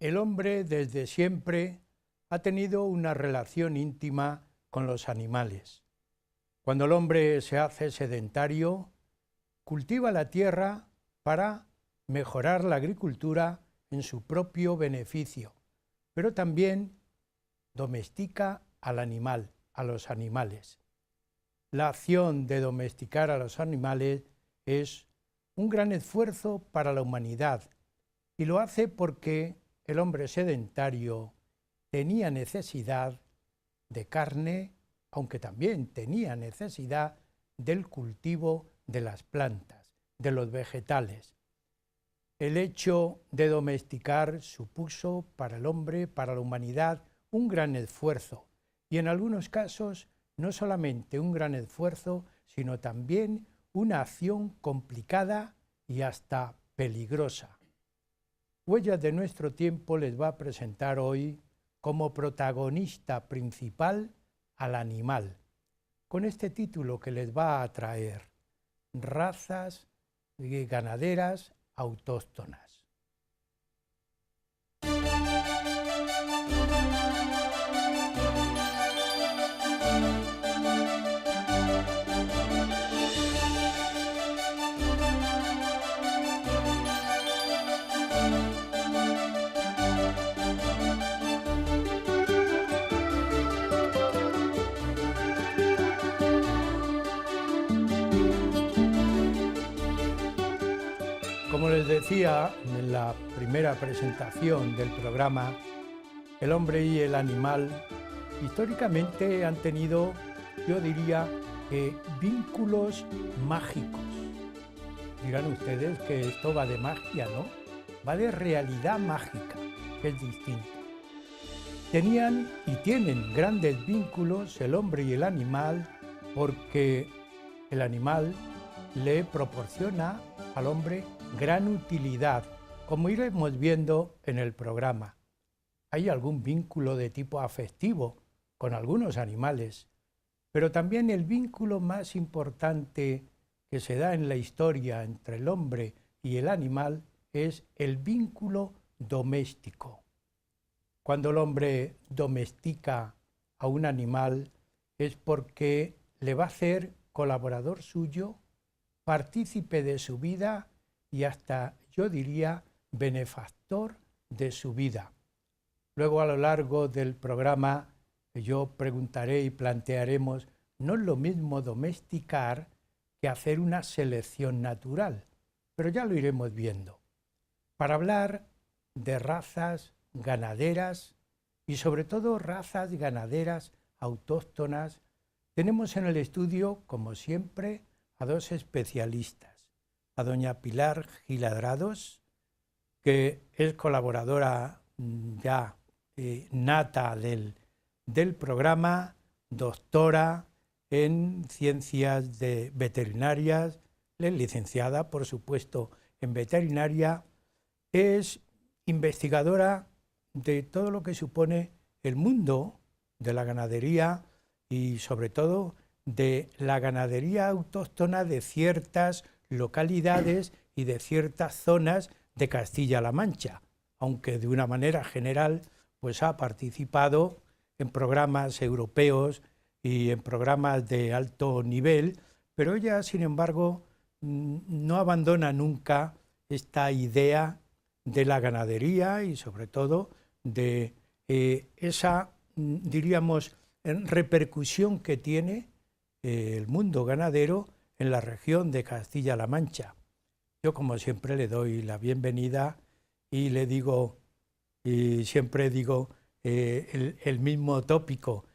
El hombre desde siempre ha tenido una relación íntima con los animales. Cuando el hombre se hace sedentario, cultiva la tierra para mejorar la agricultura en su propio beneficio, pero también domestica al animal, a los animales. La acción de domesticar a los animales es un gran esfuerzo para la humanidad y lo hace porque el hombre sedentario tenía necesidad de carne, aunque también tenía necesidad del cultivo de las plantas, de los vegetales. El hecho de domesticar supuso para el hombre, para la humanidad, un gran esfuerzo y en algunos casos no solamente un gran esfuerzo, sino también una acción complicada y hasta peligrosa. Huellas de nuestro tiempo les va a presentar hoy como protagonista principal al animal, con este título que les va a traer: razas ganaderas autóctonas. Como les decía en la primera presentación del programa, el hombre y el animal históricamente han tenido, yo diría, vínculos mágicos. Dirán ustedes que esto va de magia, ¿no? Va de realidad mágica, que es distinto. Tenían y tienen grandes vínculos el hombre y el animal porque el animal le proporciona al hombre gran utilidad, como iremos viendo en el programa. Hay algún vínculo de tipo afectivo con algunos animales, pero también el vínculo más importante que se da en la historia entre el hombre y el animal es el vínculo doméstico. Cuando el hombre domestica a un animal es porque le va a hacer colaborador suyo, partícipe de su vida y hasta, yo diría, benefactor de su vida. Luego, a lo largo del programa, yo preguntaré y plantearemos, no es lo mismo domesticar que hacer una selección natural, pero ya lo iremos viendo. Para hablar de razas ganaderas y sobre todo razas ganaderas autóctonas, tenemos en el estudio, como siempre, a dos especialistas. A doña Pilar Giladrados, que es colaboradora ya nata del programa, doctora en ciencias veterinarias, licenciada, por supuesto, en veterinaria, es investigadora de todo lo que supone el mundo de la ganadería y sobre todo de la ganadería autóctona de ciertas localidades y de ciertas zonas de Castilla-La Mancha, aunque de una manera general pues ha participado en programas europeos y en programas de alto nivel, pero ella, sin embargo, no abandona nunca esta idea de la ganadería y sobre todo de esa, diríamos, repercusión que tiene el mundo ganadero en la región de Castilla-La Mancha. Yo, como siempre, le doy la bienvenida y le digo, y siempre digo el mismo tópico,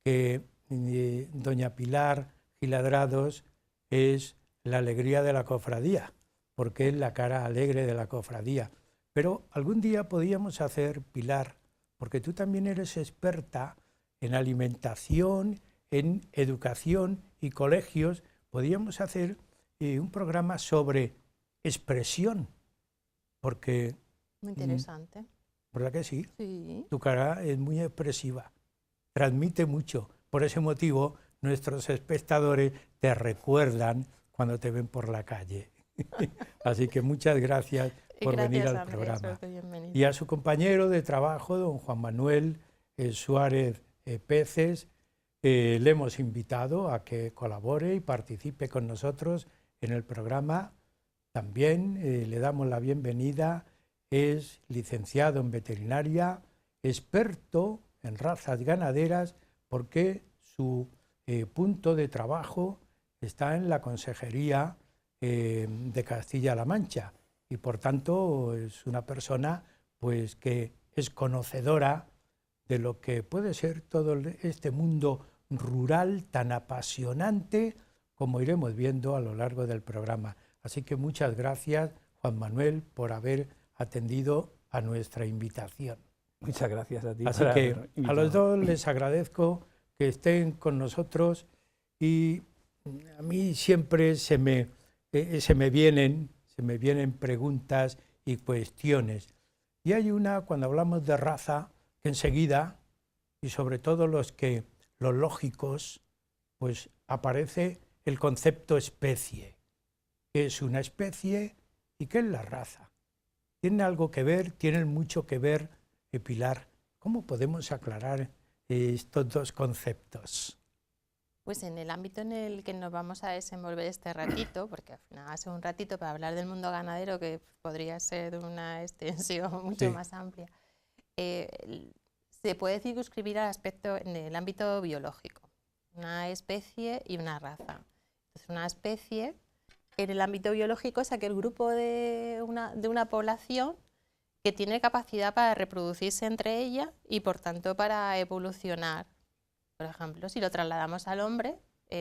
que doña Pilar Giladrados es la alegría de la cofradía, porque es la cara alegre de la cofradía. Pero algún día podíamos hacer, Pilar, porque tú también eres experta en alimentación, en educación y colegios, podíamos hacer un programa sobre expresión, porque... Muy interesante. ¿Verdad que sí? Sí. Tu cara es muy expresiva, transmite mucho. Por ese motivo, nuestros espectadores te recuerdan cuando te ven por la calle. Así que muchas gracias por venir al Andrés, programa. bienvenido. Y a su compañero de trabajo, don Juan Manuel Suárez Peces, le hemos invitado a que colabore y participe con nosotros en el programa. También le damos la bienvenida, es licenciado en veterinaria, experto en razas ganaderas, porque su punto de trabajo está en la Consejería de Castilla-La Mancha y por tanto es una persona pues que es conocedora de lo que puede ser todo este mundo rural tan apasionante como iremos viendo a lo largo del programa. Así que muchas gracias, Juan Manuel, por haber atendido a nuestra invitación. Muchas gracias a ti. Así que a los dos les agradezco que estén con nosotros y a mí siempre se me vienen preguntas y cuestiones. Y hay una, cuando hablamos de raza, que enseguida, y sobre todo los lógicos, pues aparece el concepto especie. ¿Qué es una especie y qué es la raza? ¿Tienen algo que ver? ¿Tienen mucho que ver, Pilar? ¿Cómo podemos aclarar estos dos conceptos? Pues en el ámbito en el que nos vamos a desenvolver este ratito, porque al final hace un ratito para hablar del mundo ganadero, que podría ser de una extensión mucho más amplia, se puede circunscribir al aspecto en el ámbito biológico, una especie y una raza. Entonces, una especie en el ámbito biológico es aquel grupo de una población que tiene capacidad para reproducirse entre ellas y por tanto para evolucionar. Por ejemplo, si lo trasladamos al hombre,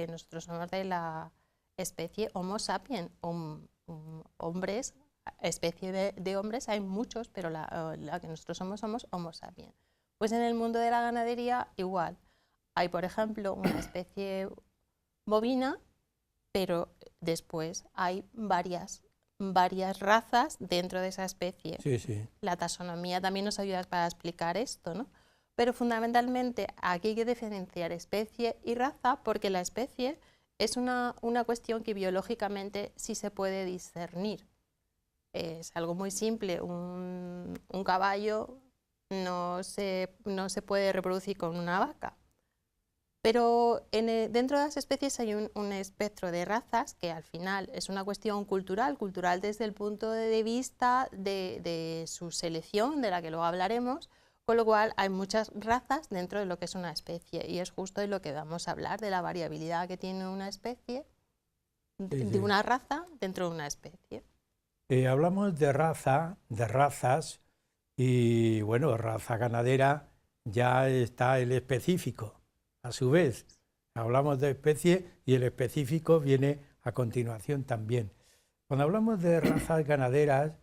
nosotros somos de la especie Homo sapiens, hombres, especie de hombres hay muchos, pero la que nosotros somos Homo sapiens. Pues en el mundo de la ganadería igual. Hay, por ejemplo, una especie bovina, pero después hay varias razas dentro de esa especie. Sí, sí. La taxonomía también nos ayuda para explicar esto, ¿no? Pero fundamentalmente aquí hay que diferenciar especie y raza porque la especie es una cuestión que biológicamente sí se puede discernir. Es algo muy simple, un caballo no se puede reproducir con una vaca. Pero dentro de las especies hay un espectro de razas que al final es una cuestión cultural desde el punto de vista de su selección, de la que luego hablaremos, con lo cual hay muchas razas dentro de lo que es una especie y es justo de lo que vamos a hablar, de la variabilidad que tiene una especie, de una raza dentro de una especie. Hablamos de razas y bueno, raza ganadera ya está el específico. A su vez, hablamos de especie y el específico viene a continuación también. Cuando hablamos de razas ganaderas,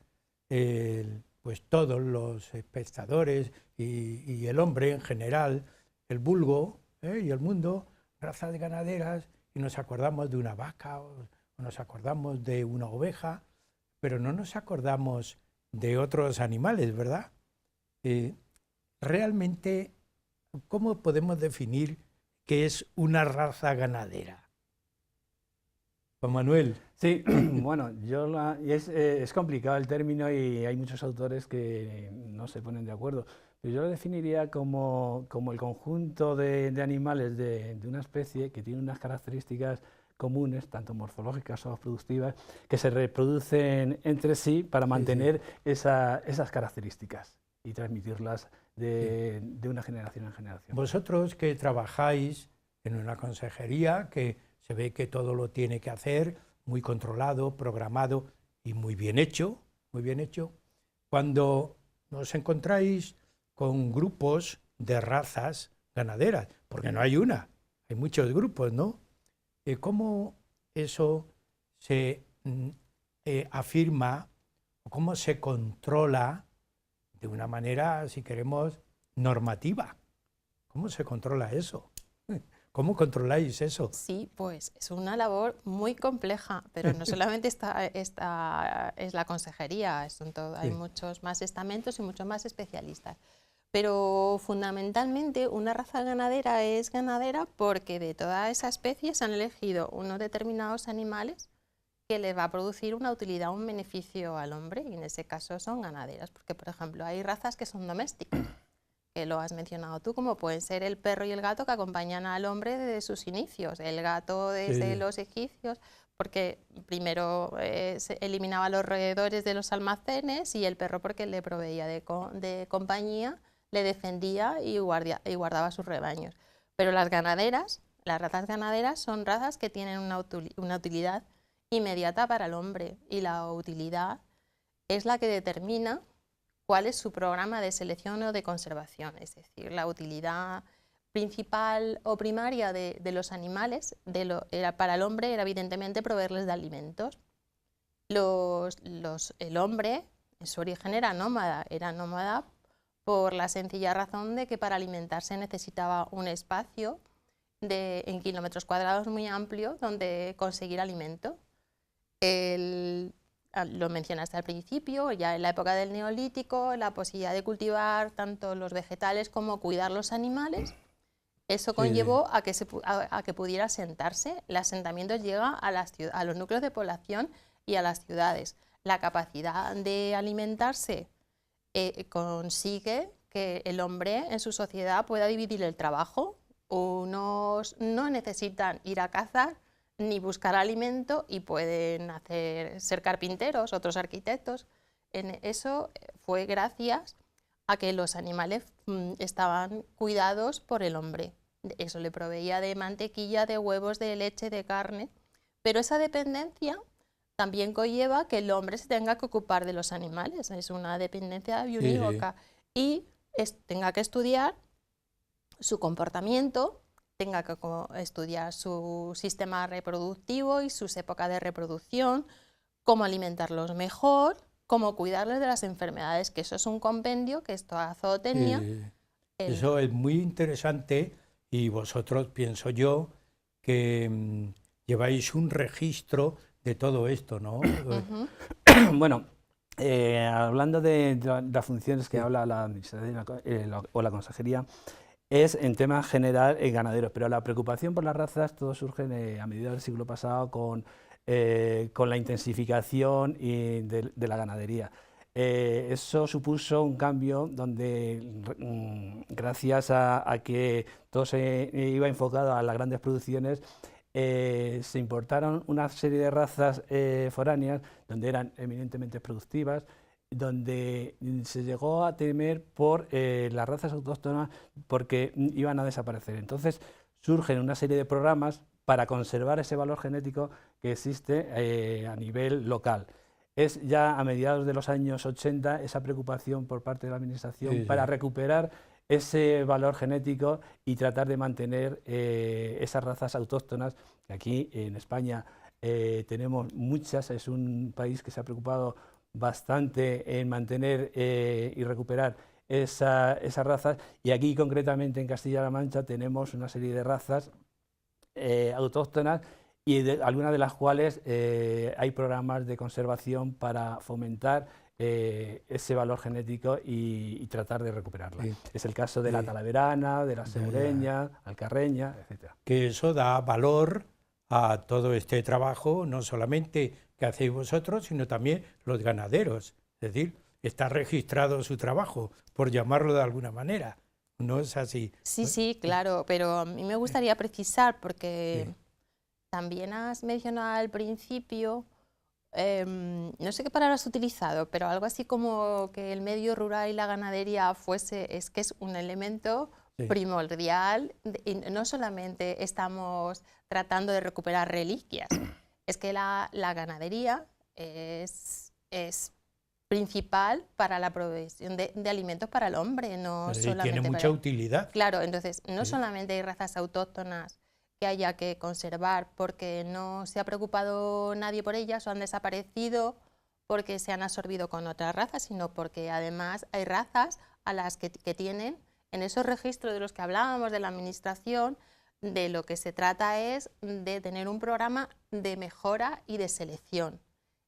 pues todos los espectadores y el hombre en general, el vulgo y el mundo, razas ganaderas, y nos acordamos de una vaca o nos acordamos de una oveja, pero no nos acordamos de otros animales, ¿verdad? Realmente, ¿cómo podemos definir qué es una raza ganadera? Juan Manuel. Sí, bueno, es complicado el término y hay muchos autores que no se ponen de acuerdo, pero yo lo definiría como el conjunto de animales de una especie que tiene unas características comunes, tanto morfológicas o productivas, que se reproducen entre sí para mantener esas características y transmitirlas de una generación en generación. Vosotros que trabajáis en una consejería que se ve que todo lo tiene que hacer muy controlado, programado y muy bien hecho, cuando os encontráis con grupos de razas ganaderas, porque no hay una, hay muchos grupos, ¿no? ¿Cómo eso se afirma o cómo se controla de una manera, si queremos, normativa? ¿Cómo se controla eso? ¿Cómo controláis eso? Sí, pues es una labor muy compleja, pero no solamente es la consejería, hay muchos más estamentos y muchos más especialistas. Pero fundamentalmente una raza ganadera es ganadera porque de toda esa especie se han elegido unos determinados animales que les va a producir una utilidad, un beneficio al hombre, y en ese caso son ganaderas, porque por ejemplo hay razas que son domésticas, que lo has mencionado tú, como pueden ser el perro y el gato, que acompañan al hombre desde sus inicios. El gato desde los egipcios, porque primero se eliminaba los roedores de los almacenes, y el perro porque le proveía de compañía, le defendía y guardaba sus rebaños. Pero las razas ganaderas son razas que tienen una utilidad inmediata para el hombre, y la utilidad es la que determina cuál es su programa de selección o de conservación. Es decir, la utilidad principal o primaria de los animales para el hombre era evidentemente proveerles de alimentos. El hombre en su origen era nómada por la sencilla razón de que para alimentarse necesitaba un espacio en kilómetros cuadrados muy amplio donde conseguir alimento. Lo mencionaste al principio, ya en la época del Neolítico, la posibilidad de cultivar tanto los vegetales como cuidar los animales, eso conllevó a que pudiera asentarse. El asentamiento llega a los núcleos de población y a las ciudades. La capacidad de alimentarse consigue que el hombre en su sociedad pueda dividir el trabajo. Unos no necesitan ir a cazar ni buscar alimento y pueden ser carpinteros, otros arquitectos. Eso fue gracias a que los animales estaban cuidados por el hombre. Eso le proveía de mantequilla, de huevos, de leche, de carne. Pero esa dependencia también conlleva que el hombre se tenga que ocupar de los animales. Es una dependencia biunívoca. Y tenga que estudiar su comportamiento, tenga que estudiar su sistema reproductivo y sus épocas de reproducción, cómo alimentarlos mejor, cómo cuidarles de las enfermedades, que eso es un compendio que es toda zootecnia. Eso es muy interesante, y vosotros, pienso yo, que lleváis un registro de todo esto, ¿no? Bueno, hablando de las funciones que habla la administración o la consejería, es en tema general ganaderos, pero la preocupación por las razas todo surge a medida del siglo pasado con la intensificación de la ganadería. Eso supuso un cambio donde, gracias a que todo se iba enfocado a las grandes producciones, se importaron una serie de razas foráneas donde eran eminentemente productivas, donde se llegó a temer por las razas autóctonas porque iban a desaparecer. Entonces surgen una serie de programas para conservar ese valor genético que existe a nivel local. Es ya a mediados de los años 80 esa preocupación por parte de la administración para recuperar ese valor genético y tratar de mantener esas razas autóctonas, que aquí en España tenemos muchas. Es un país que se ha preocupado bastante en mantener y recuperar esas razas, y aquí concretamente en Castilla-La Mancha tenemos una serie de razas autóctonas, y algunas de las cuales hay programas de conservación para fomentar ese valor genético y tratar de recuperarla. Es el caso de la talaverana, de la segureña, alcarreña, etc. Que eso da valor a todo este trabajo, no solamente que hacéis vosotros, sino también los ganaderos. Es decir, está registrado su trabajo, por llamarlo de alguna manera. ¿No es así? Sí, claro, pero a mí me gustaría precisar, porque también has mencionado al principio, no sé qué palabra has utilizado, pero algo así como que el medio rural y la ganadería es que es un elemento primordial, y no solamente estamos tratando de recuperar reliquias, es que la ganadería es principal para la provisión de alimentos para el hombre, no solamente tiene mucha utilidad. Claro, entonces no solamente hay razas autóctonas que haya que conservar porque no se ha preocupado nadie por ellas o han desaparecido porque se han absorbido con otras razas, sino porque además hay razas a las que tienen en esos registros de los que hablábamos de la administración. De lo que se trata es de tener un programa de mejora y de selección.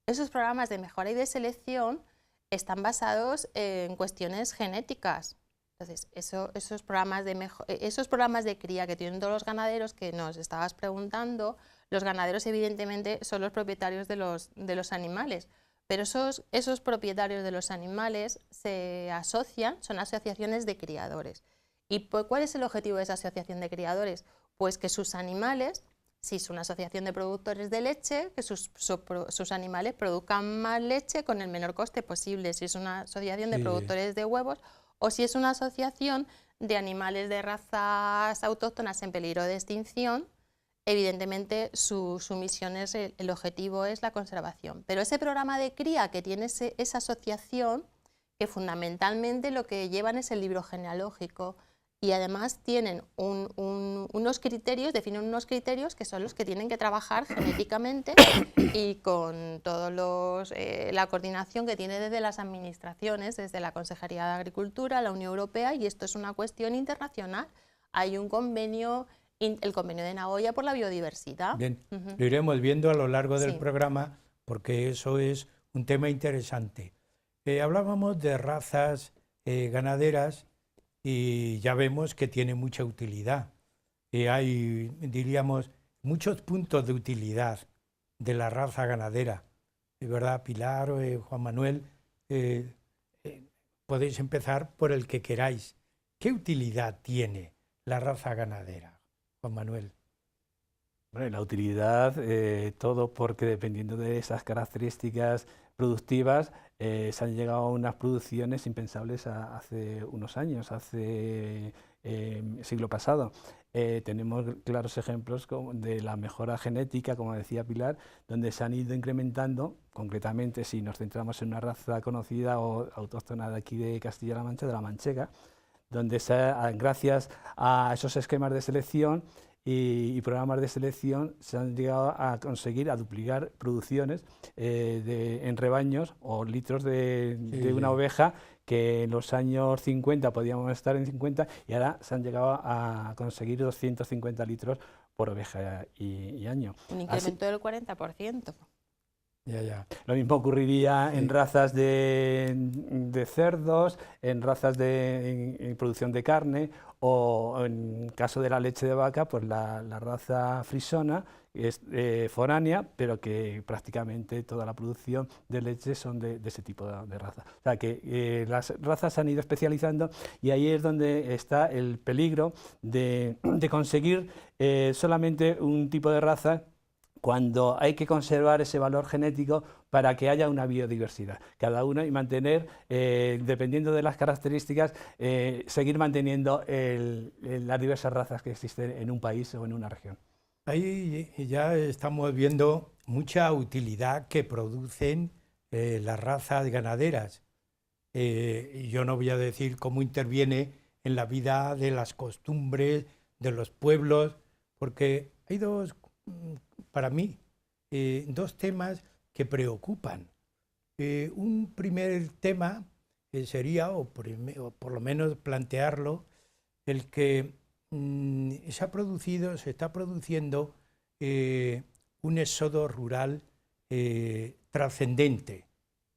Esos programas de mejora y de selección están basados en cuestiones genéticas. Entonces, esos programas de cría que tienen todos los ganaderos que nos estabas preguntando, Los ganaderos, evidentemente, son los propietarios de los animales, pero esos propietarios de los animales se asocian, son asociaciones de criadores. ¿Y cuál es el objetivo de esa asociación de criadores? Pues que sus animales, si es una asociación de productores de leche, que sus animales produzcan más leche con el menor coste posible, si es una asociación de productores de huevos, o si es una asociación de animales de razas autóctonas en peligro de extinción. Evidentemente su misión es, el objetivo es la conservación. Pero ese programa de cría que tiene esa asociación, que fundamentalmente lo que llevan es el libro genealógico, y además tienen unos criterios, definen unos criterios que son los que tienen que trabajar genéticamente y con todos la coordinación que tiene desde las administraciones, desde la Consejería de Agricultura, la Unión Europea, y esto es una cuestión internacional. Hay un convenio, el convenio de Nagoya por la biodiversidad. Bien, lo iremos viendo a lo largo del programa porque eso es un tema interesante. Hablábamos de razas ganaderas y ya vemos que tiene mucha utilidad. Hay, diríamos, muchos puntos de utilidad de la raza ganadera. ¿Verdad, Pilar, Juan Manuel? Podéis empezar por el que queráis. ¿Qué utilidad tiene la raza ganadera, Juan Manuel? Bueno, la utilidad, todo porque dependiendo de esas características productivas, se han llegado a unas producciones impensables hace unos años, hace siglo pasado. Tenemos claros ejemplos de la mejora genética, como decía Pilar, donde se han ido incrementando, concretamente si nos centramos en una raza conocida o autóctona de aquí de Castilla-La Mancha, de la manchega, donde gracias a esos esquemas de selección y programas de selección se han llegado a conseguir a duplicar producciones en rebaños o litros de una oveja, que en los años 50 podíamos estar en 50 y ahora se han llegado a conseguir 250 litros por oveja y año. Un incremento del 40%. Lo mismo ocurriría en razas de cerdos, en razas en producción de carne, o en caso de la leche de vaca, pues la raza frisona, que es foránea, pero que prácticamente toda la producción de leche son de ese tipo de raza. O sea que las razas se han ido especializando y ahí es donde está el peligro de conseguir solamente un tipo de raza, cuando hay que conservar ese valor genético para que haya una biodiversidad, cada uno, y mantener, dependiendo de las características, seguir manteniendo las diversas razas que existen en un país o en una región. Ahí ya estamos viendo mucha utilidad que producen las razas ganaderas. Y yo no voy a decir cómo interviene en la vida de las costumbres, de los pueblos, porque hay para mí, dos temas que preocupan. Un primer tema sería, o por lo menos plantearlo, el que se está produciendo un éxodo rural trascendente.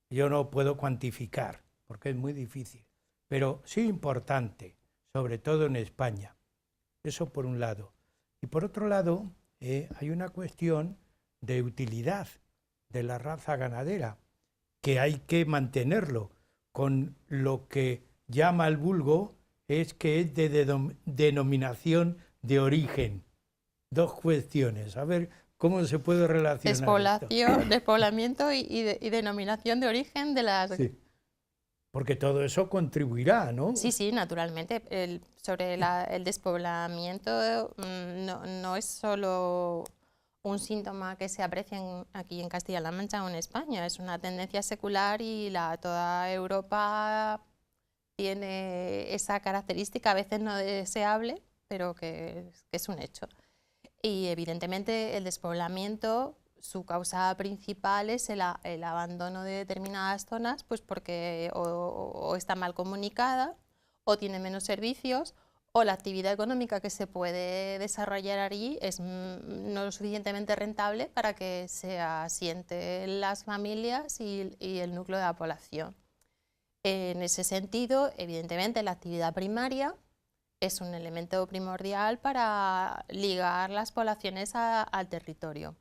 Yo no puedo cuantificar, porque es muy difícil, pero sí importante, sobre todo en España. Eso por un lado. Y por otro lado, hay una cuestión de utilidad de la raza ganadera, que hay que mantenerlo con lo que llama el vulgo, es que es de denominación de origen. Dos cuestiones, a ver cómo se puede relacionar despoblamiento y denominación de origen de las... Sí. Porque todo eso contribuirá, ¿no? Sí, naturalmente. Sobre el despoblamiento no es solo un síntoma que se aprecia aquí en Castilla-La Mancha o en España, es una tendencia secular y toda Europa tiene esa característica, a veces no deseable, pero que es un hecho. Y evidentemente el despoblamiento, su causa principal es el abandono de determinadas zonas, pues porque o está mal comunicada, o tiene menos servicios, o la actividad económica que se puede desarrollar allí es no lo suficientemente rentable para que se asienten las familias y el núcleo de la población. En ese sentido, evidentemente, la actividad primaria es un elemento primordial para ligar las poblaciones al territorio.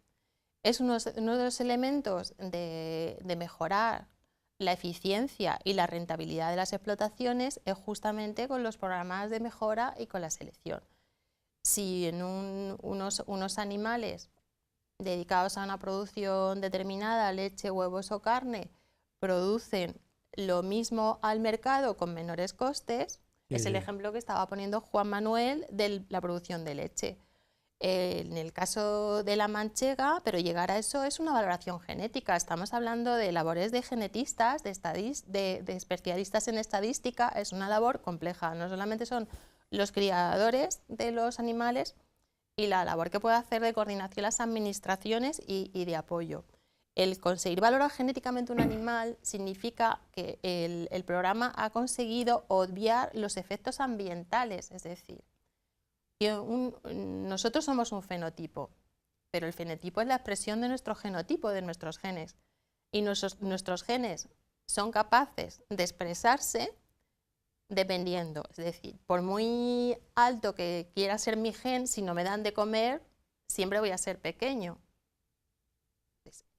Es uno de los elementos de mejorar la eficiencia y la rentabilidad de las explotaciones es justamente con los programas de mejora y con la selección. Si en unos animales dedicados a una producción determinada, leche, huevos o carne, producen lo mismo al mercado con menores costes, es el ejemplo que estaba poniendo Juan Manuel de la producción de leche. En el caso de la manchega, pero llegar a eso es una valoración genética. Estamos hablando de labores de genetistas, de especialistas en estadística. Es una labor compleja. No solamente son los criadores de los animales y la labor que puede hacer de coordinación las administraciones y de apoyo. El conseguir valorar genéticamente un animal significa que el programa ha conseguido obviar los efectos ambientales, es decir, nosotros somos un fenotipo, pero el fenotipo es la expresión de nuestro genotipo, de nuestros genes. Y nuestros genes son capaces de expresarse dependiendo. Es decir, por muy alto que quiera ser mi gen, si no me dan de comer, siempre voy a ser pequeño.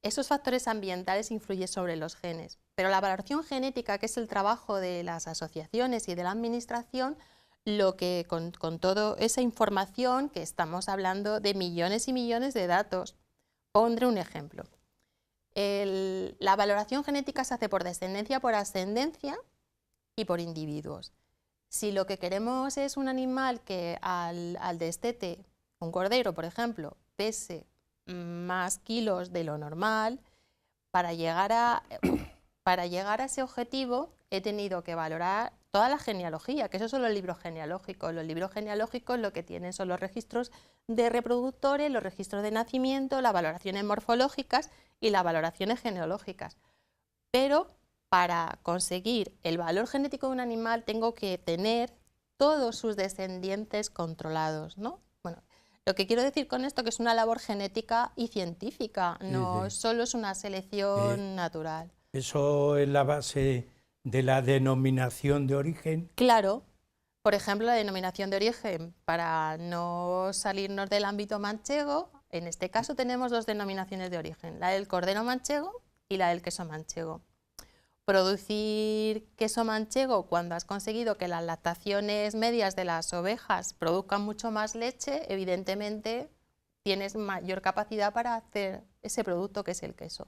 Esos factores ambientales influyen sobre los genes. Pero la valoración genética, que es el trabajo de las asociaciones y de la administración, lo que con toda esa información, que estamos hablando de millones y millones de datos, pondré un ejemplo. La valoración genética se hace por descendencia, por ascendencia y por individuos. Si lo que queremos es un animal que al destete, un cordero, por ejemplo, pese más kilos de lo normal, para llegar a ese objetivo he tenido que valorar toda la genealogía, que esos son los libros genealógicos. Los libros genealógicos lo que tienen son los registros de reproductores, los registros de nacimiento, las valoraciones morfológicas y las valoraciones genealógicas. Pero para conseguir el valor genético de un animal tengo que tener todos sus descendientes controlados, ¿no? Bueno, lo que quiero decir con esto que es una labor genética y científica, no solo es una selección natural. Eso es la base de la denominación de origen. Claro, por ejemplo, la denominación de origen, para no salirnos del ámbito manchego, en este caso tenemos dos denominaciones de origen, la del cordero manchego y la del queso manchego. Producir queso manchego cuando has conseguido que las lactaciones medias de las ovejas produzcan mucho más leche, evidentemente tienes mayor capacidad para hacer ese producto que es el queso.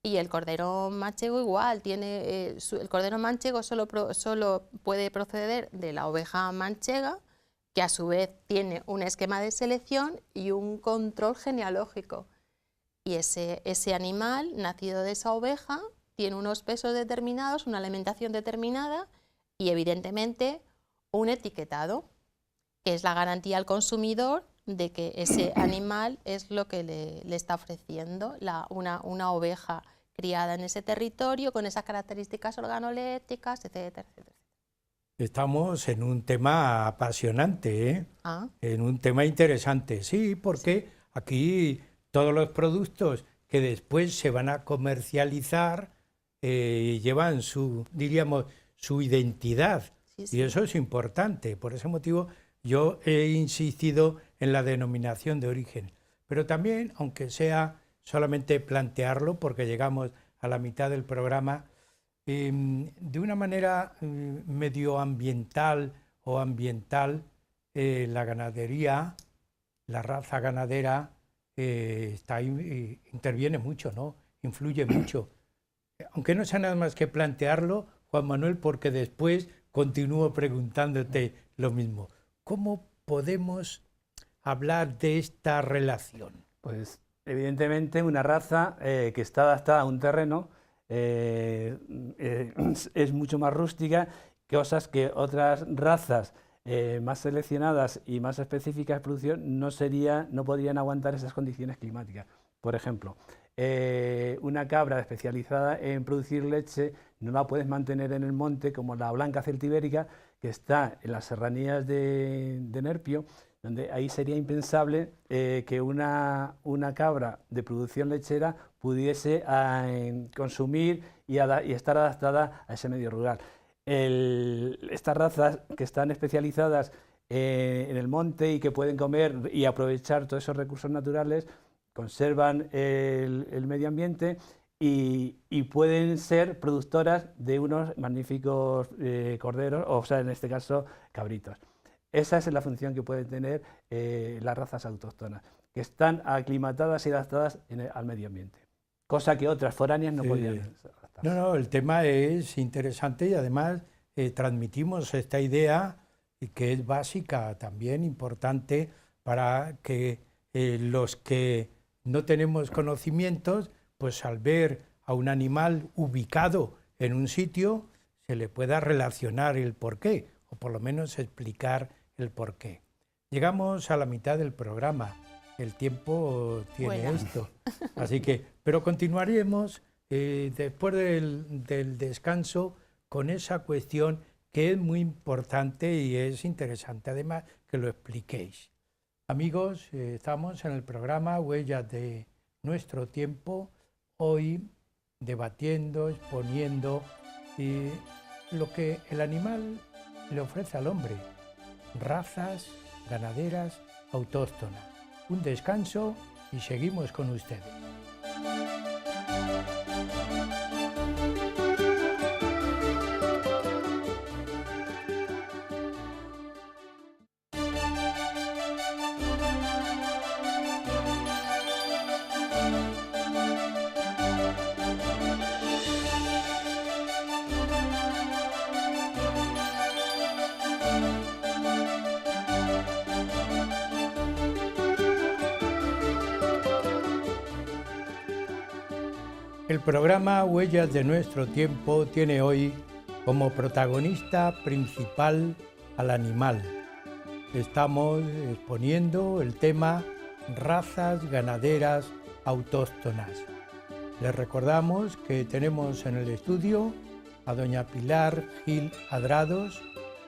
Y el cordero manchego igual, el cordero manchego solo puede proceder de la oveja manchega, que a su vez tiene un esquema de selección y un control genealógico. Y ese animal nacido de esa oveja tiene unos pesos determinados, una alimentación determinada y evidentemente un etiquetado, que es la garantía al consumidor de que ese animal es lo que le está ofreciendo una oveja criada en ese territorio con esas características organolépticas, etcétera, etcétera. Estamos en un tema apasionante, ¿eh? En un tema interesante, sí, porque aquí todos los productos que después se van a comercializar llevan su identidad, y eso es importante. Por ese motivo yo he insistido en la denominación de origen, pero también, aunque sea solamente plantearlo, porque llegamos a la mitad del programa, de una manera medioambiental o ambiental, la ganadería, la raza ganadera interviene mucho, ¿no? Influye mucho. Aunque no sea nada más que plantearlo, Juan Manuel, porque después continúo preguntándote lo mismo. ¿Cómo podemos hablar de esta relación? Pues evidentemente una raza que está adaptada a un terreno es mucho más rústica, cosas que otras razas más seleccionadas y más específicas de producción no podrían aguantar esas condiciones climáticas. Por ejemplo, una cabra especializada en producir leche no la puedes mantener en el monte como la blanca celtibérica, que está en las serranías de Nerpio, donde ahí sería impensable que una cabra de producción lechera pudiese consumir y estar adaptada a ese medio rural. Estas razas que están especializadas en el monte y que pueden comer y aprovechar todos esos recursos naturales, conservan el medio ambiente y pueden ser productoras de unos magníficos corderos, o sea, en este caso, cabritos. Esa es la función que pueden tener las razas autóctonas, que están aclimatadas y adaptadas al medio ambiente, cosa que otras foráneas no podían adaptarse. No, el tema es interesante y además transmitimos esta idea que es básica, también importante para que los que no tenemos conocimientos, pues al ver a un animal ubicado en un sitio, se le pueda relacionar el porqué, o por lo menos explicar el porqué. Llegamos a la mitad del programa, el tiempo tiene esto, así que, pero continuaremos después del descanso con esa cuestión que es muy importante y es interesante además que lo expliquéis. Amigos, estamos en el programa Huellas de nuestro tiempo, hoy debatiendo, exponiendo lo que el animal le ofrece al hombre, razas ganaderas autóctonas. Un descanso y seguimos con ustedes. El programa Huellas de nuestro tiempo tiene hoy como protagonista principal al animal. Estamos exponiendo el tema razas ganaderas autóctonas. Les recordamos que tenemos en el estudio a doña Pilar Gil Adrados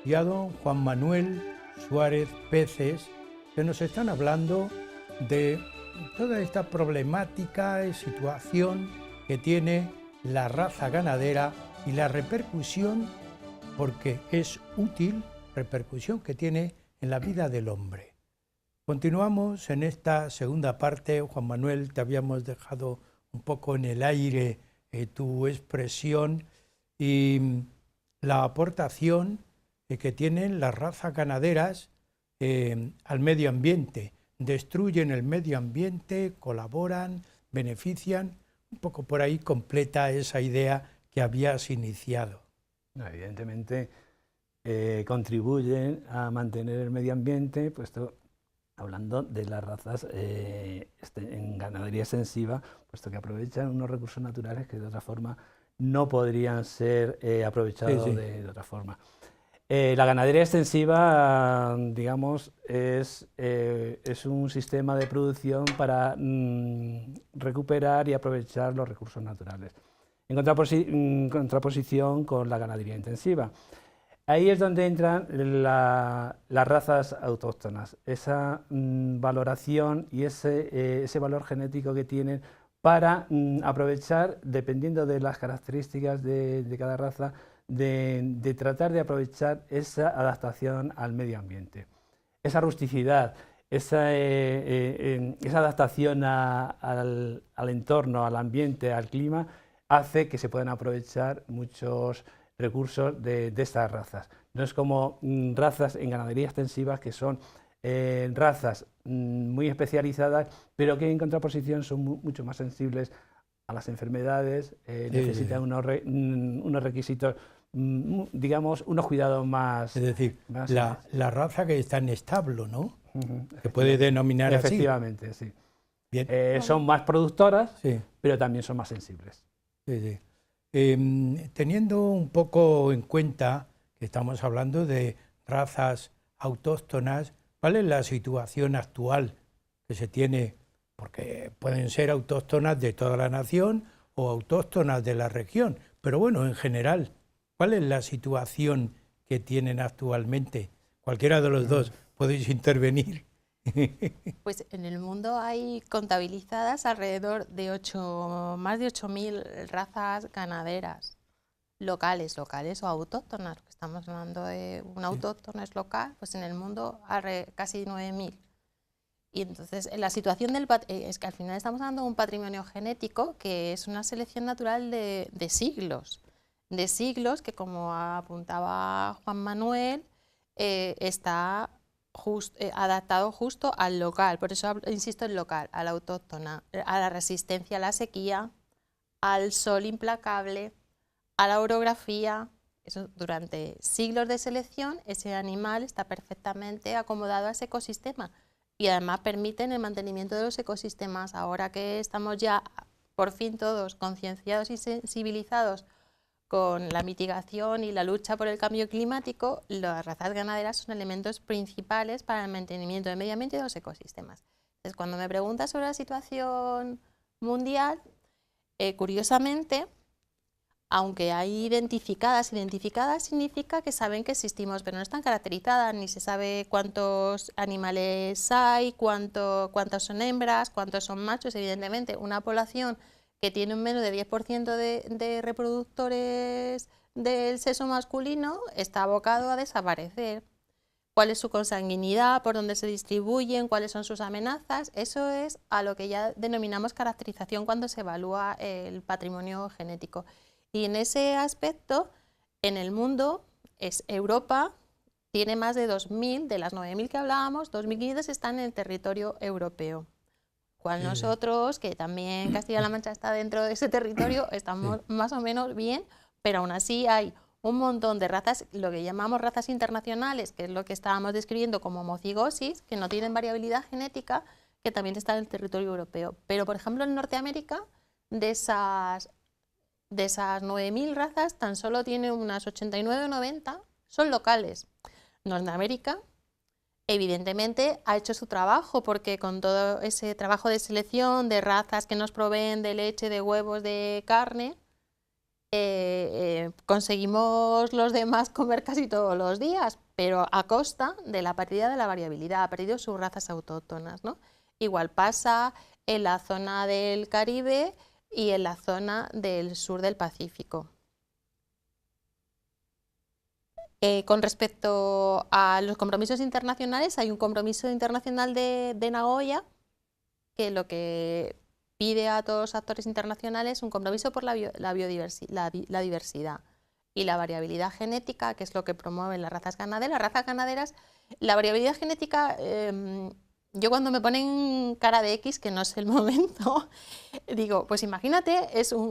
y a don Juan Manuel Suárez Peces, que nos están hablando de toda esta problemática y situación que tiene la raza ganadera y la repercusión, porque es útil, repercusión que tiene en la vida del hombre. Continuamos en esta segunda parte. Juan Manuel, te habíamos dejado un poco en el aire tu expresión y la aportación que tienen las razas ganaderas al medio ambiente. Destruyen el medio ambiente, colaboran, benefician. Un poco por ahí completa esa idea que habías iniciado. No, evidentemente contribuyen a mantener el medio ambiente, puesto, hablando de las razas en ganadería extensiva, puesto que aprovechan unos recursos naturales que de otra forma no podrían ser aprovechados de otra forma. La ganadería extensiva, digamos, es un sistema de producción para recuperar y aprovechar los recursos naturales, en contraposición con la ganadería intensiva. Ahí es donde entran las razas autóctonas, esa valoración y ese valor genético que tienen para aprovechar, dependiendo de las características de cada raza, de tratar de aprovechar esa adaptación al medio ambiente, esa rusticidad, esa adaptación al entorno, al ambiente, al clima, hace que se puedan aprovechar muchos recursos de estas razas. No es como razas en ganadería extensiva, que son razas muy especializadas, pero que en contraposición son mucho más sensibles a las enfermedades, necesitan unos requisitos, digamos, unos cuidados más... Es decir, la raza que está en establo, ¿no? Se puede denominar así. Efectivamente, sí. Bien. Son más productoras, pero también son más sensibles. Teniendo un poco en cuenta que estamos hablando de razas autóctonas, ¿cuál es la situación actual que se tiene? Porque pueden ser autóctonas de toda la nación o autóctonas de la región, pero bueno, en general, ¿cuál es la situación que tienen actualmente? Cualquiera de los dos podéis intervenir. Pues en el mundo hay contabilizadas alrededor de más de 8.000 razas ganaderas. locales o autóctonas. Estamos hablando de un autóctono es local, pues en el mundo casi 9.000. Y entonces la situación es que al final estamos hablando de un patrimonio genético que es una selección natural de siglos que, como apuntaba Juan Manuel, está adaptado justo al local, por eso insisto en local, a la autóctona, a la resistencia a la sequía, al sol implacable, a la orografía. Eso, durante siglos de selección, ese animal está perfectamente acomodado a ese ecosistema y además permiten el mantenimiento de los ecosistemas. Ahora que estamos ya por fin todos concienciados y sensibilizados con la mitigación y la lucha por el cambio climático, las razas ganaderas son elementos principales para el mantenimiento del medio ambiente y de los ecosistemas. Entonces, cuando me preguntas sobre la situación mundial, curiosamente, aunque hay identificadas significa que saben que existimos, pero no están caracterizadas, ni se sabe cuántos animales hay, cuántos son hembras, cuántos son machos. Evidentemente, una población que tiene un menos de 10% de reproductores del sexo masculino está abocado a desaparecer. ¿Cuál es su consanguinidad? ¿Por dónde se distribuyen? ¿Cuáles son sus amenazas? Eso es a lo que ya denominamos caracterización cuando se evalúa el patrimonio genético. Y en ese aspecto, en el mundo, Europa tiene más de 2.000, de las 9.000 que hablábamos, 2.500 están en el territorio europeo. Cual nosotros, que también Castilla-La Mancha está dentro de ese territorio, estamos más o menos bien, pero aún así hay un montón de razas, lo que llamamos razas internacionales, que es lo que estábamos describiendo como homocigosis, que no tienen variabilidad genética, que también están en el territorio europeo. Pero, por ejemplo, en Norteamérica, de esas 9.000 razas, tan solo tiene unas 89 o 90, son locales. Norteamérica, evidentemente, ha hecho su trabajo, porque con todo ese trabajo de selección de razas que nos proveen de leche, de huevos, de carne, conseguimos los demás comer casi todos los días, pero a costa de la pérdida de la variabilidad, ha perdido sus razas autóctonas, ¿no? Igual pasa en la zona del Caribe y en la zona del sur del Pacífico. Con respecto a los compromisos internacionales, hay un compromiso internacional de Nagoya, que lo que pide a todos los actores internacionales es un compromiso por la diversidad y la variabilidad genética, que es lo que promueven las razas ganaderas. Las razas ganaderas, la variabilidad genética, yo cuando me ponen cara de X, que no es el momento, digo, pues imagínate,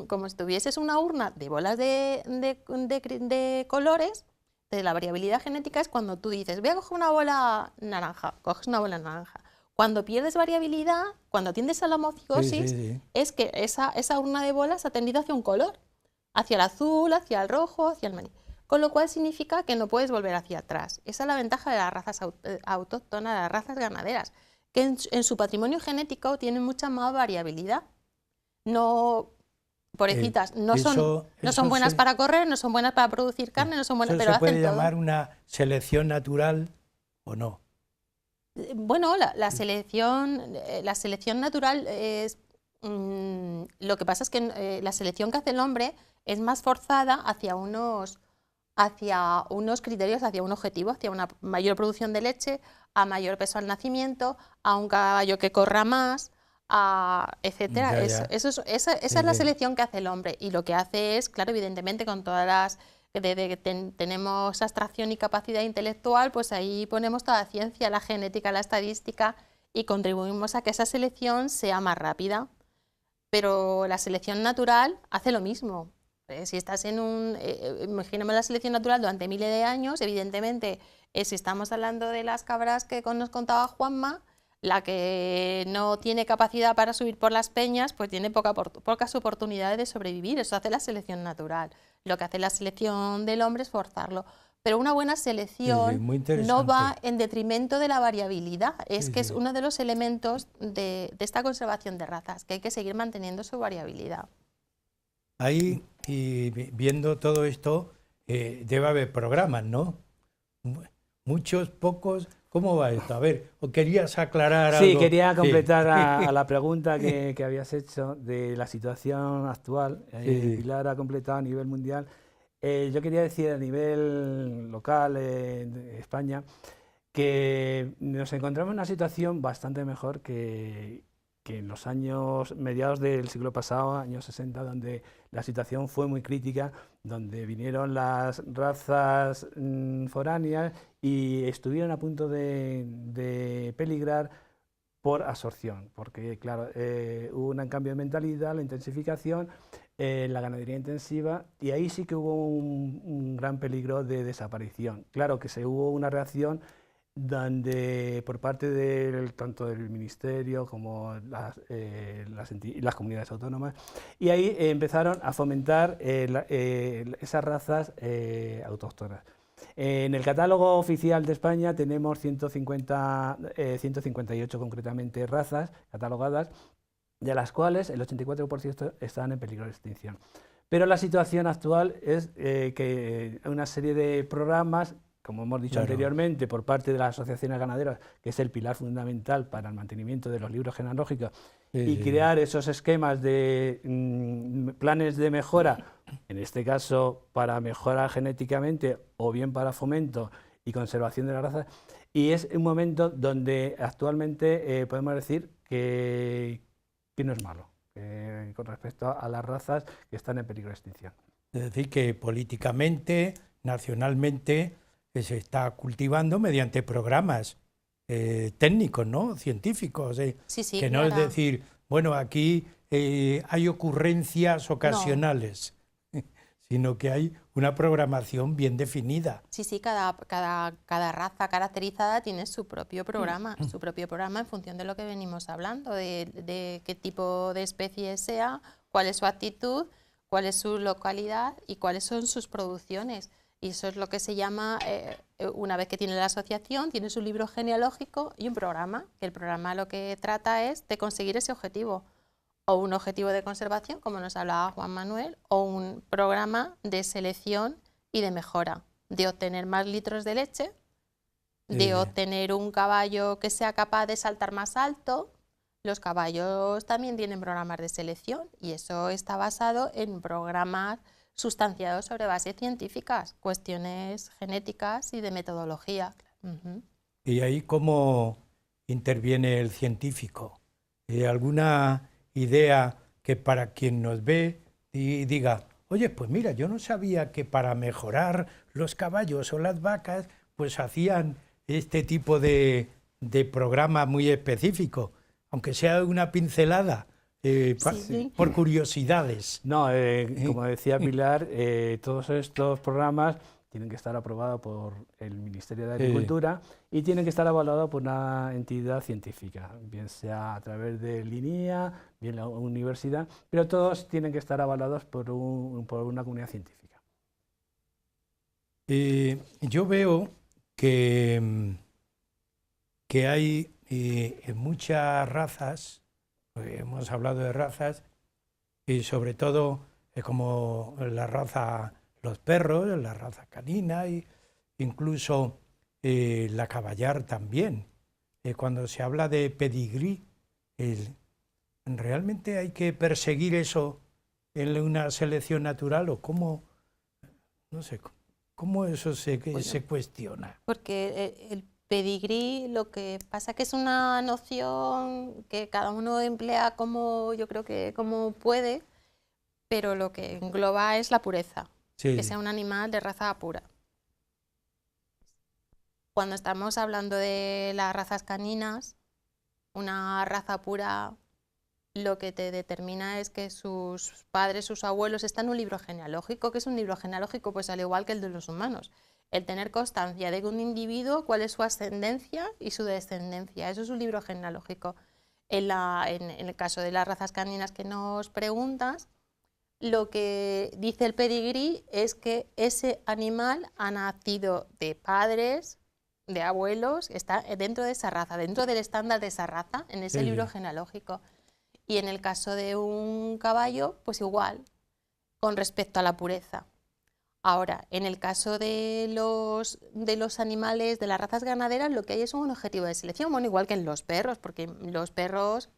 como si tuvieses una urna de bolas de colores. La variabilidad genética es cuando tú dices, voy a coger una bola naranja, coges una bola naranja. Cuando pierdes variabilidad, cuando tiendes a la homocigosis, es que esa urna de bolas ha tendido hacia un color, hacia el azul, hacia el rojo, hacia el amarillo. Con lo cual significa que no puedes volver hacia atrás. Esa es la ventaja de las razas autóctonas, de las razas ganaderas, que en su patrimonio genético tienen mucha más variabilidad. No... Pobrecitas, no son buenas para correr, no son buenas para producir carne, no son buenas, pero ¿se puede hacen todo. llamar una selección natural o no? Bueno, la selección natural es... lo que pasa es que la selección que hace el hombre es más forzada hacia unos criterios, hacia un objetivo, hacia una mayor producción de leche, a mayor peso al nacimiento, a un caballo que corra más, etcétera. Esa es la selección que hace el hombre, y lo que hace es, claro, evidentemente, con todas las tenemos abstracción y capacidad intelectual, pues ahí ponemos toda la ciencia, la genética, la estadística, y contribuimos a que esa selección sea más rápida. Pero la selección natural hace lo mismo. Si estás imaginemos la selección natural durante miles de años, evidentemente, si estamos hablando de las cabras que nos contaba Juanma, la que no tiene capacidad para subir por las peñas, pues tiene pocas oportunidades de sobrevivir. Eso hace la selección natural. Lo que hace la selección del hombre es forzarlo. Pero una buena selección no va en detrimento de la variabilidad. Es uno de los elementos de esta conservación de razas, que hay que seguir manteniendo su variabilidad. Ahí, y viendo todo esto, debe haber programas, ¿no? Muchos, pocos. ¿Cómo va esto? A ver, ¿o querías aclarar algo? Sí, quería completar a la pregunta que habías hecho de la situación actual. Pilar ha completado a nivel mundial. Yo quería decir a nivel local de España que nos encontramos en una situación bastante mejor que en los años mediados del siglo pasado, años 60, donde la situación fue muy crítica, donde vinieron las razas foráneas y estuvieron a punto de peligrar por absorción, porque claro, hubo un cambio de mentalidad, la intensificación, la ganadería intensiva, y ahí sí que hubo un gran peligro de desaparición. Claro que se hubo una reacción donde por parte tanto del Ministerio como las comunidades autónomas, y ahí empezaron a fomentar esas razas autóctonas. En el catálogo oficial de España tenemos 158 concretamente razas catalogadas, de las cuales el 84% están en peligro de extinción. Pero la situación actual es que hay una serie de programas, como hemos dicho anteriormente, por parte de las asociaciones ganaderas, que es el pilar fundamental para el mantenimiento de los libros genealógicos, y crear esos esquemas de planes de mejora, en este caso para mejorar genéticamente o bien para fomento y conservación de la raza. Y es un momento donde actualmente podemos decir que no es malo con respecto a las razas que están en peligro de extinción. Es decir, que políticamente, nacionalmente, se está cultivando mediante programas técnicos, ¿no? Científicos. Sí, que no es decir, bueno, aquí hay ocurrencias ocasionales, sino que hay una programación bien definida. Sí, cada raza caracterizada tiene su propio programa en función de lo que venimos hablando, de qué tipo de especie sea, cuál es su actitud, cuál es su localidad y cuáles son sus producciones. Y eso es lo que se llama, una vez que tiene la asociación, tiene su libro genealógico y un programa, que el programa lo que trata es de conseguir ese objetivo, o un objetivo de conservación, como nos hablaba Juan Manuel, o un programa de selección y de mejora, de obtener más litros de leche, de obtener un caballo que sea capaz de saltar más alto. Los caballos también tienen programas de selección y eso está basado en programas sustanciados sobre bases científicas, cuestiones genéticas y de metodología. ¿Y ahí cómo interviene el científico? ¿Alguna idea que para quien nos ve y diga, oye, pues mira, yo no sabía que para mejorar los caballos o las vacas, pues hacían este tipo de programa muy específico, aunque sea una pincelada? Por curiosidades. No, como decía Pilar, todos estos programas tienen que estar aprobados por el Ministerio de Agricultura y tienen que estar avalados por una entidad científica, bien sea a través de LINIA, bien la universidad, pero todos tienen que estar avalados por una comunidad científica. Yo veo que hay muchas razas. Hemos hablado de razas y sobre todo como la raza, los perros, la raza canina e incluso la caballar también. Cuando se habla de pedigrí, ¿realmente hay que perseguir eso en una selección natural o cómo, no sé, cómo eso se cuestiona? Porque el pedigrí, lo que pasa que es una noción que cada uno emplea como yo creo que como puede, pero lo que engloba es la pureza, que sea un animal de raza pura. Cuando estamos hablando de las razas caninas, una raza pura lo que te determina es que sus padres, sus abuelos, está en un libro genealógico. ¿Qué es un libro genealógico? Pues al igual que el de los humanos. El tener constancia de que un individuo, cuál es su ascendencia y su descendencia. Eso es un libro genealógico. En el caso de las razas caninas que nos preguntas, lo que dice el pedigrí es que ese animal ha nacido de padres, de abuelos, está dentro de esa raza, dentro del estándar de esa raza, en ese libro genealógico. Y en el caso de un caballo, pues igual, con respecto a la pureza. Ahora, en el caso de los animales, de las razas ganaderas, lo que hay es un objetivo de selección, bueno, igual que en los perros, porque los perros,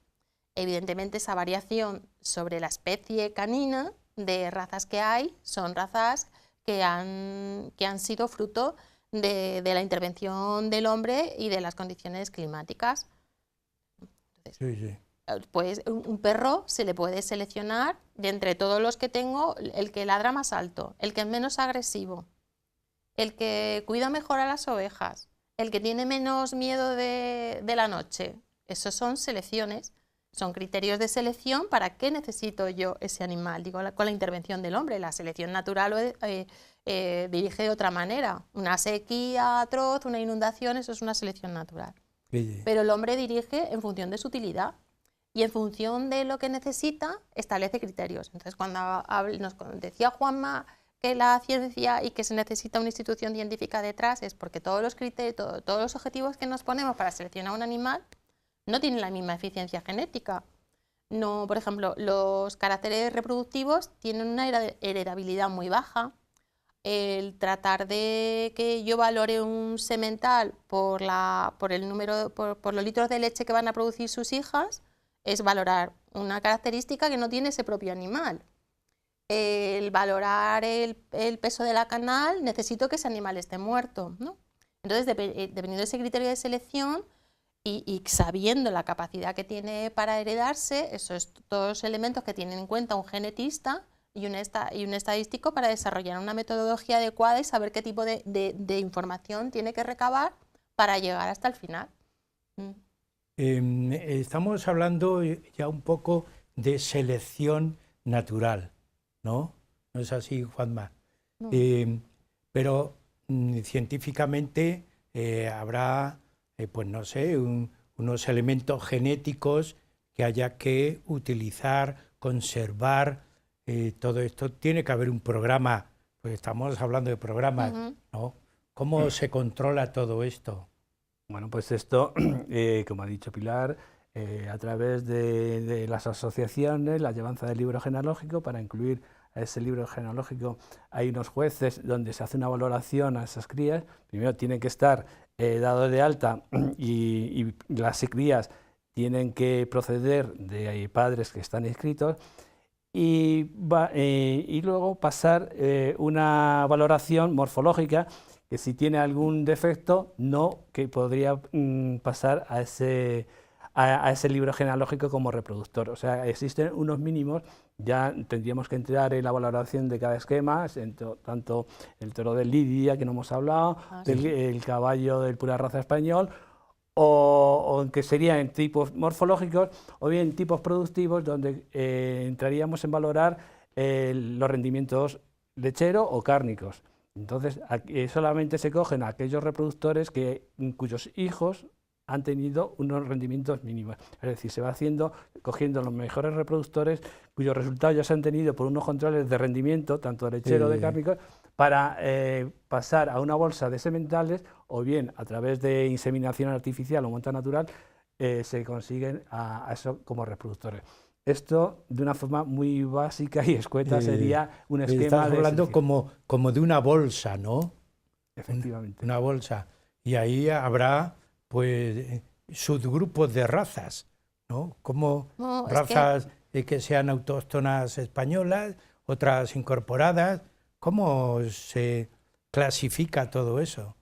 evidentemente, esa variación sobre la especie canina de razas que hay, son razas que han sido fruto de la intervención del hombre y de las condiciones climáticas. Entonces, Sí, sí. pues un perro se le puede seleccionar de entre todos los que tengo el que ladra más alto, el que es menos agresivo, el que cuida mejor a las ovejas, el que tiene menos miedo de la noche. Esos son selecciones, son criterios de selección para qué necesito yo ese animal. Digo, con la intervención del hombre, la selección natural dirige de otra manera. Una sequía atroz, una inundación, eso es una selección natural. Sí. Pero el hombre dirige en función de su utilidad y en función de lo que necesita establece criterios. Entonces, cuando nos decía Juanma que la ciencia y que se necesita una institución científica detrás, es porque todos los criterios, todos los objetivos que nos ponemos para seleccionar un animal no tienen la misma eficiencia genética. No, por ejemplo, los caracteres reproductivos tienen una heredabilidad muy baja. El tratar de que yo valore un semental por los litros de leche que van a producir sus hijas es valorar una característica que no tiene ese propio animal. El valorar el peso de la canal, necesito que ese animal esté muerto, ¿no? Entonces, dependiendo de ese criterio de selección y sabiendo la capacidad que tiene para heredarse, esos todos los elementos que tiene en cuenta un genetista y un estadístico para desarrollar una metodología adecuada y saber qué tipo de información tiene que recabar para llegar hasta el final. Estamos hablando ya un poco de selección natural, ¿no? ¿No es así, Juanma? No. Pero científicamente habrá, pues no sé, unos elementos genéticos que haya que utilizar, conservar, todo esto. Tiene que haber un programa, pues estamos hablando de programas, ¿no? ¿Cómo se controla todo esto? Bueno, pues esto, como ha dicho Pilar, a través de las asociaciones, la llevanza del libro genealógico, para incluir a ese libro genealógico hay unos jueces donde se hace una valoración a esas crías. Primero tienen que estar dados de alta y las crías tienen que proceder de padres que están inscritos y luego pasar una valoración morfológica que si tiene algún defecto, que podría pasar a ese libro genealógico como reproductor. O sea, existen unos mínimos, ya tendríamos que entrar en la valoración de cada esquema, tanto el toro del Lidia, que no hemos hablado, el caballo del pura raza español, o que serían tipos morfológicos, o bien tipos productivos, donde entraríamos en valorar los rendimientos lechero o cárnicos. Entonces, solamente se cogen aquellos reproductores cuyos hijos han tenido unos rendimientos mínimos. Es decir, se va cogiendo los mejores reproductores cuyos resultados ya se han tenido por unos controles de rendimiento, tanto de lechero de cárnicos, para pasar a una bolsa de sementales, o bien a través de inseminación artificial o monta natural, se consiguen a eso como reproductores. Esto, de una forma muy básica y escueta, sería un esquema. Estás hablando como de una bolsa, ¿no? Efectivamente. Una bolsa. Y ahí habrá, pues, subgrupos de razas, ¿no? Como razas que sean autóctonas españolas, otras incorporadas. ¿Cómo se clasifica todo eso?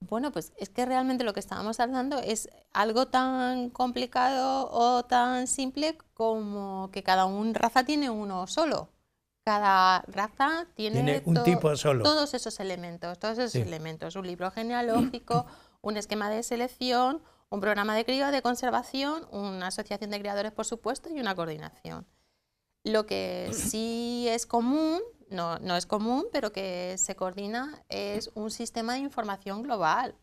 Bueno, pues es que realmente lo que estábamos hablando es algo tan complicado o tan simple como que cada raza tiene uno solo. Cada raza tiene un tipo solo. Todos esos elementos, un libro genealógico, un esquema de selección, un programa de cría, de conservación, una asociación de criadores, por supuesto, y una coordinación. Lo que sí es común, no es común, pero que se coordina, es un sistema de información global,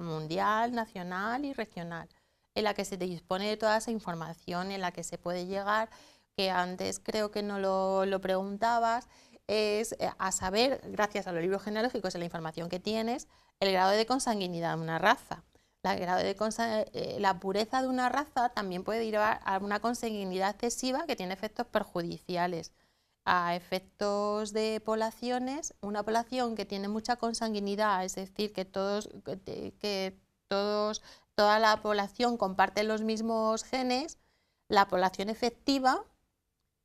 mundial, nacional y regional, en la que se dispone de toda esa información, en la que se puede llegar, que antes creo que no lo preguntabas, es a saber, gracias a los libros genealógicos y la información que tienes, el grado de consanguinidad de una raza. La pureza de una raza también puede llevar a una consanguinidad excesiva que tiene efectos perjudiciales. A efectos de poblaciones, una población que tiene mucha consanguinidad, es decir, que toda la población comparte los mismos genes, la población efectiva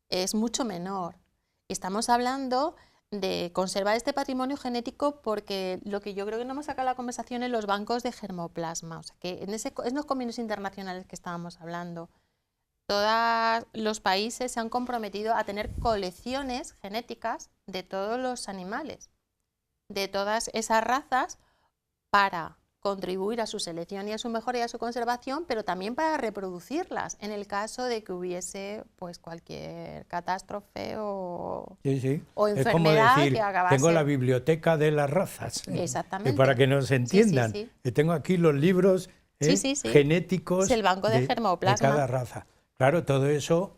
es mucho menor. Estamos hablando de conservar este patrimonio genético, porque lo que yo creo que no hemos sacado la conversación en los bancos de germoplasma, o sea, que en los convenios internacionales que estábamos hablando, todos los países se han comprometido a tener colecciones genéticas de todos los animales, de todas esas razas, para contribuir a su selección y a su mejora y a su conservación, pero también para reproducirlas en el caso de que hubiese pues cualquier catástrofe o enfermedad decir, que acabase. tengo la biblioteca de las razas. Exactamente. Para que nos entiendan, tengo aquí los libros genéticos es el banco de germoplasma de cada raza. Claro, todo eso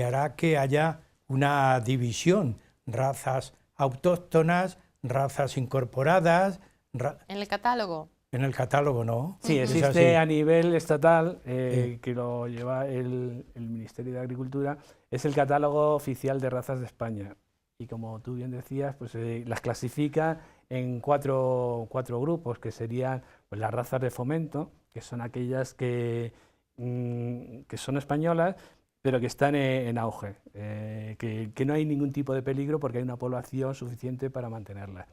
hará que haya una división, razas autóctonas, razas incorporadas. ¿En el catálogo? En el catálogo, ¿no? Sí, existe a nivel estatal, que lo lleva el Ministerio de Agricultura, es el catálogo oficial de razas de España. Y como tú bien decías, pues las clasifica en cuatro grupos, que serían pues, las razas de fomento, que son aquellas que son españolas, pero que están en auge, que no hay ningún tipo de peligro porque hay una población suficiente para mantenerlas.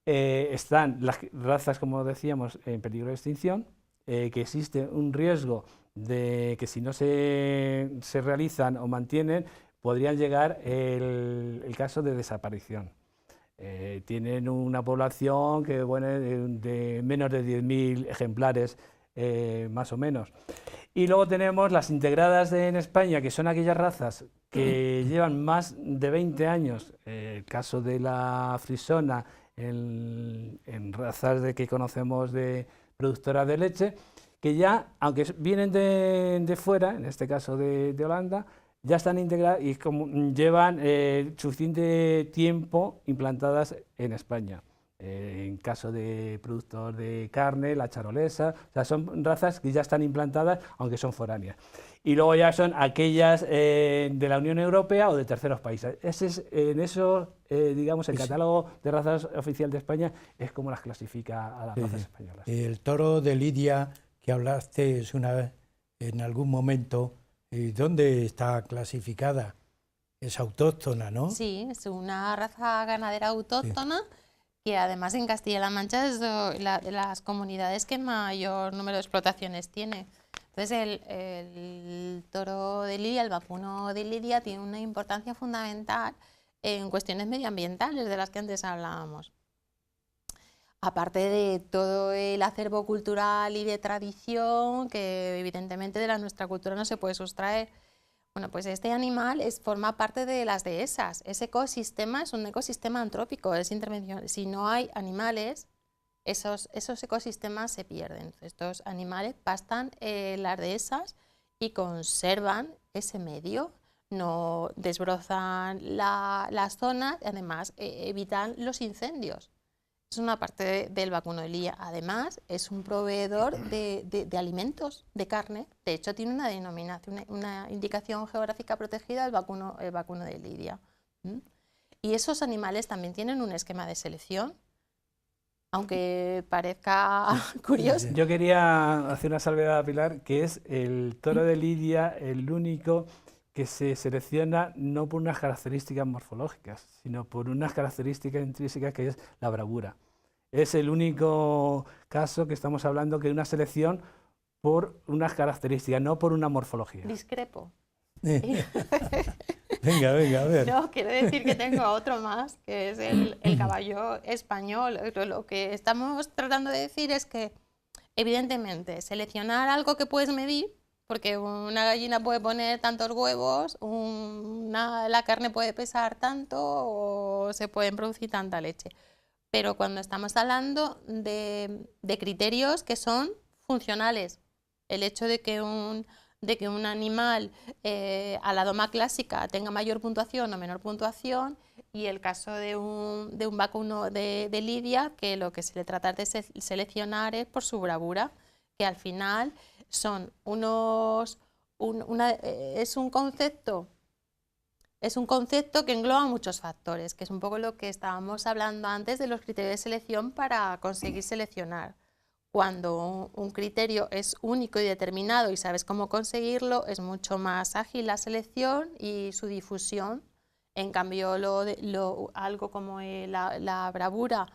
Están las razas, como decíamos, en peligro de extinción, que existe un riesgo de que si no se realizan o mantienen, podrían llegar el caso de desaparición. Tienen una población que de menos de 10.000 ejemplares, más o menos. Y luego tenemos las integradas en España, que son aquellas razas que llevan más de 20 años, el caso de la frisona, en razas que conocemos de productoras de leche, que ya, aunque vienen de fuera, en este caso de Holanda, ya están integradas y llevan suficiente tiempo implantadas en España. En caso de productor de carne, la charolesa, o sea, son razas que ya están implantadas, aunque son foráneas. Y luego ya son aquellas de la Unión Europea o de terceros países. Digamos, el catálogo de razas oficial de España es como las clasifica a las razas españolas. El toro de Lidia que hablaste una vez, en algún momento, ¿dónde está clasificada? Es autóctona, ¿no? Sí, es una raza ganadera autóctona. Que además en Castilla-La Mancha es de las comunidades que mayor número de explotaciones tiene. Entonces el toro de Lidia, el vacuno de Lidia, tiene una importancia fundamental en cuestiones medioambientales de las que antes hablábamos. Aparte de todo el acervo cultural y de tradición, que evidentemente de nuestra cultura no se puede sustraer. Bueno, pues este animal forma parte de las dehesas. Ese ecosistema es un ecosistema antrópico, es intervención. Si no hay animales, esos ecosistemas se pierden. Estos animales pastan las dehesas y conservan ese medio, no desbrozan las zonas y además evitan los incendios. Es una parte del vacuno de Lidia. Además, es un proveedor de alimentos, de carne. De hecho, tiene una denominación, una indicación geográfica protegida, el vacuno de Lidia. Y esos animales también tienen un esquema de selección, aunque parezca curioso. Yo quería hacer una salvedad a Pilar, que es el toro de Lidia el único que se selecciona no por unas características morfológicas, sino por unas características intrínsecas, que es la bravura. Es el único caso que estamos hablando que una selección por unas características, no por una morfología. Discrepo. Venga, a ver. No, quiero decir que tengo otro más, que es el caballo español. Lo que estamos tratando de decir es que, evidentemente, seleccionar algo que puedes medir, porque una gallina puede poner tantos huevos, la carne puede pesar tanto o se pueden producir tanta leche. Pero cuando estamos hablando de criterios que son funcionales, el hecho de que un animal a la doma clásica tenga mayor puntuación o menor puntuación, y el caso de un vacuno de Lidia, que lo que se le trata de seleccionar es por su bravura, que al final son es un concepto que engloba muchos factores, que es un poco lo que estábamos hablando antes de los criterios de selección para conseguir seleccionar. Cuando un criterio es único y determinado y sabes cómo conseguirlo, es mucho más ágil la selección y su difusión En cambio, algo como la bravura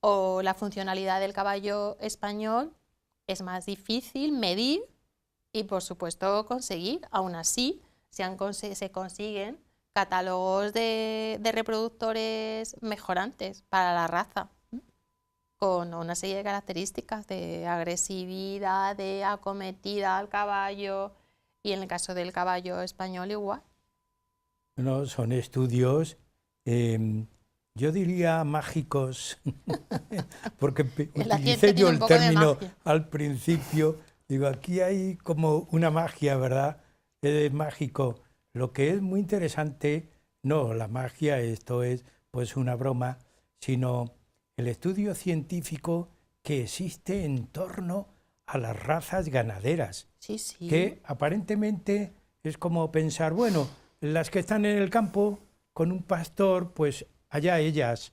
o la funcionalidad del caballo español es más difícil medir y, por supuesto, conseguir. Aún así, se consiguen catálogos de reproductores mejorantes para la raza, con una serie de características de agresividad, de acometida al caballo, y en el caso del caballo español igual. No, son estudios, yo diría mágicos, porque utilicé yo el término al principio, digo, aquí hay como una magia, ¿verdad? Es mágico. Lo que es muy interesante, no la magia, esto es pues una broma, sino el estudio científico que existe en torno a las razas ganaderas, sí, sí. Que aparentemente es como pensar, bueno, las que están en el campo con un pastor, pues allá ellas.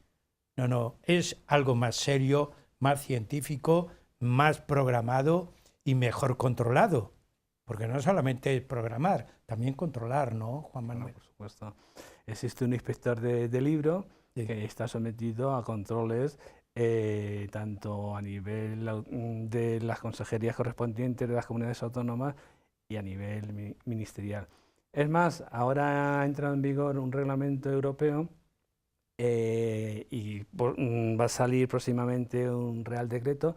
No, es algo más serio, más científico, más programado y mejor controlado. Porque no solamente es programar, también controlar, ¿no, Juan Manuel? Bueno, por supuesto. Existe un inspector de libro que está sometido a controles tanto a nivel de las consejerías correspondientes de las comunidades autónomas y a nivel ministerial. Es más, ahora ha entrado en vigor un reglamento europeo y va a salir próximamente un Real Decreto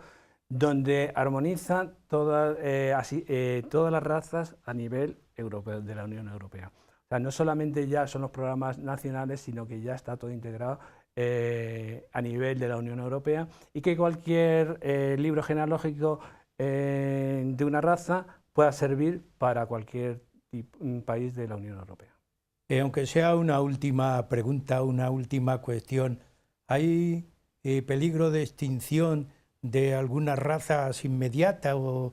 donde armoniza todas las razas a nivel europeo, de la Unión Europea. O sea, no solamente ya son los programas nacionales, sino que ya está todo integrado a nivel de la Unión Europea, y que cualquier libro genealógico de una raza pueda servir para cualquier país de la Unión Europea. Aunque sea una última pregunta, una última cuestión, ¿hay peligro de extinción de algunas razas inmediatas o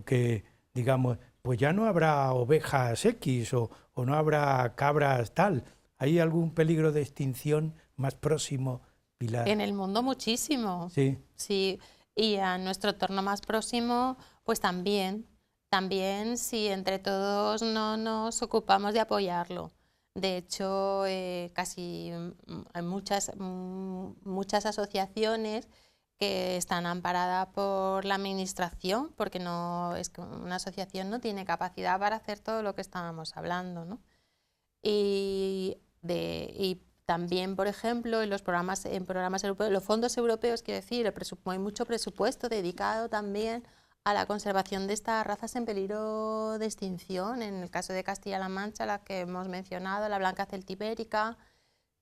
que, digamos, pues ya no habrá ovejas X o no habrá cabras tal? ¿Hay algún peligro de extinción más próximo, Pilar? En el mundo muchísimo. Sí. Sí, y a nuestro entorno más próximo, pues también. También si entre todos no nos ocupamos de apoyarlo. De hecho, hay muchas asociaciones que están amparadas por la administración, porque no es que una asociación no tiene capacidad para hacer todo lo que estábamos hablando, ¿no? Y también, por ejemplo, en programas europeos, los fondos europeos, quiero decir, hay mucho presupuesto dedicado también a la conservación de estas razas en peligro de extinción. En el caso de Castilla-La Mancha, la que hemos mencionado, la blanca celtibérica,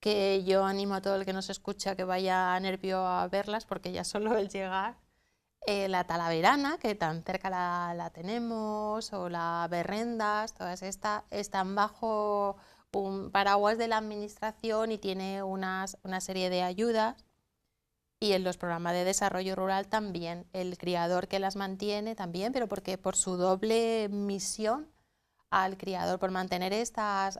que yo animo a todo el que nos escucha que vaya a Nervión a verlas, porque ya solo el llegar, la talaverana, que tan cerca la tenemos, o la berrendas, todas estas están bajo un paraguas de la administración y tiene una serie de ayudas. Y en los programas de desarrollo rural también, el criador que las mantiene también, pero porque por su doble misión al criador, por mantener estas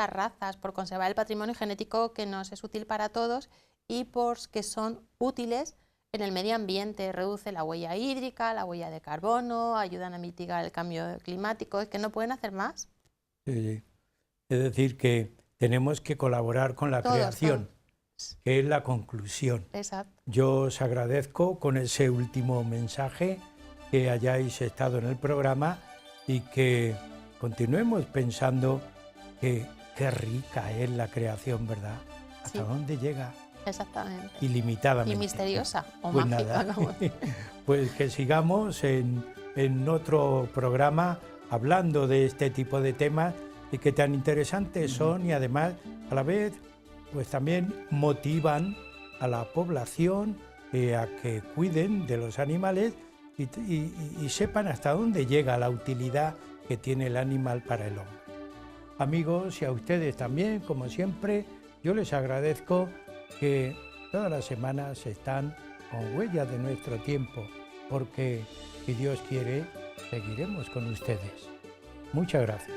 razas, por conservar el patrimonio genético que nos es útil para todos y porque son útiles en el medio ambiente, reduce la huella hídrica, la huella de carbono, ayudan a mitigar el cambio climático, es que no pueden hacer más. Sí. Es decir, que tenemos que colaborar con la creación. Que es la conclusión. Exacto. Yo os agradezco con ese último mensaje que hayáis estado en el programa y que continuemos pensando que qué rica es la creación, ¿verdad? ¿Hasta dónde llega? Exactamente. Ilimitadamente. Y misteriosa o pues mágica. Nada. Pues que sigamos en otro programa hablando de este tipo de temas y que tan interesantes son y además a la vez pues también motivan a la población a que cuiden de los animales y sepan hasta dónde llega la utilidad que tiene el animal para el hombre. Amigos, y a ustedes también, como siempre, yo les agradezco que todas las semanas están con Huellas de Nuestro Tiempo, porque, si Dios quiere, seguiremos con ustedes. Muchas gracias.